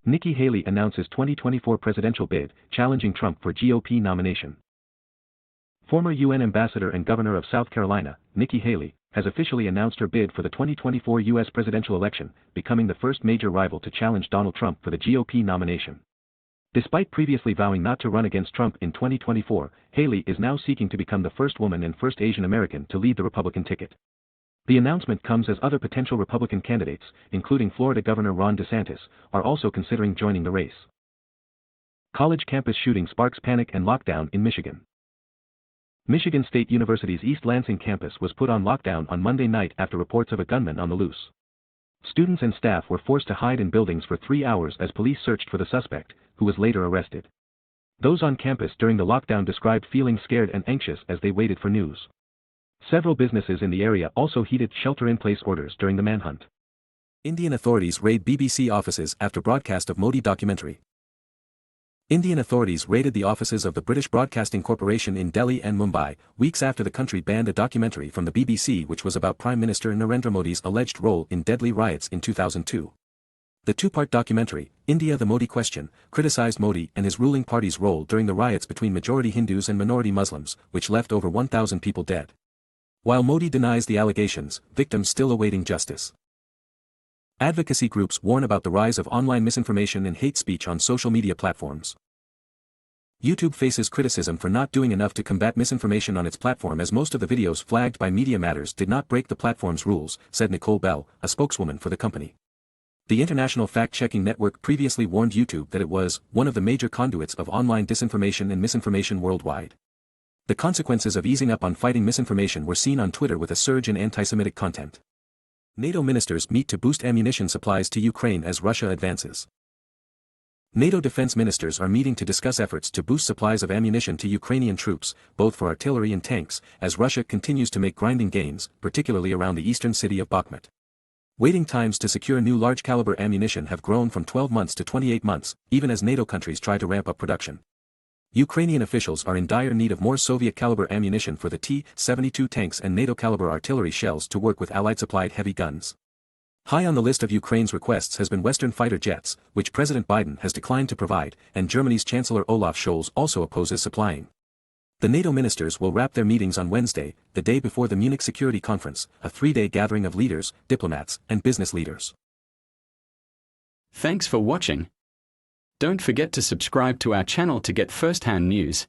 Nikki Haley announces 2024 presidential bid, challenging Trump for GOP nomination. Former UN Ambassador and Governor of South Carolina, Nikki Haley, has officially announced her bid for the 2024 U.S. presidential election, becoming the first major rival to challenge Donald Trump for the GOP nomination. Despite previously vowing not to run against Trump in 2024, Haley is now seeking to become the first woman and first Asian American to lead the Republican ticket. The announcement comes as other potential Republican candidates, including Florida Governor Ron DeSantis, are also considering joining the race. College campus shooting sparks panic and lockdown in Michigan. Michigan State University's East Lansing campus was put on lockdown on Monday night after reports of a gunman on the loose. Students and staff were forced to hide in buildings for 3 hours as police searched for the suspect, who was later arrested. Those on campus during the lockdown described feeling scared and anxious as they waited for news. Several businesses in the area also heeded shelter-in-place orders during the manhunt. Indian authorities raid BBC offices after broadcast of Modi documentary. Indian authorities raided the offices of the British Broadcasting Corporation in Delhi and Mumbai, weeks after the country banned a documentary from the BBC which was about Prime Minister Narendra Modi's alleged role in deadly riots in 2002. The two-part documentary, India: The Modi Question, criticized Modi and his ruling party's role during the riots between majority Hindus and minority Muslims, which left over 1,000 people dead. While Modi denies the allegations, victims still awaiting justice. Advocacy groups warn about the rise of online misinformation and hate speech on social media platforms. YouTube faces criticism for not doing enough to combat misinformation on its platform, as most of the videos flagged by Media Matters did not break the platform's rules, said Nicole Bell, a spokeswoman for the company. The International Fact-Checking Network previously warned YouTube that it was one of the major conduits of online disinformation and misinformation worldwide. The consequences of easing up on fighting misinformation were seen on Twitter with a surge in anti-Semitic content. NATO ministers meet to boost ammunition supplies to Ukraine as Russia advances. NATO defense ministers are meeting to discuss efforts to boost supplies of ammunition to Ukrainian troops, both for artillery and tanks, as Russia continues to make grinding gains, particularly around the eastern city of Bakhmut. Waiting times to secure new large-caliber ammunition have grown from 12 months to 28 months, even as NATO countries try to ramp up production. Ukrainian officials are in dire need of more Soviet-caliber ammunition for the T-72 tanks and NATO-caliber artillery shells to work with Allied-supplied heavy guns. High on the list of Ukraine's requests has been Western fighter jets, which President Biden has declined to provide, and Germany's Chancellor Olaf Scholz also opposes supplying. The NATO ministers will wrap their meetings on Wednesday, the day before the Munich Security Conference, a 3-day gathering of leaders, diplomats, and business leaders. Thanks for watching. Don't forget to subscribe to our channel to get first-hand news.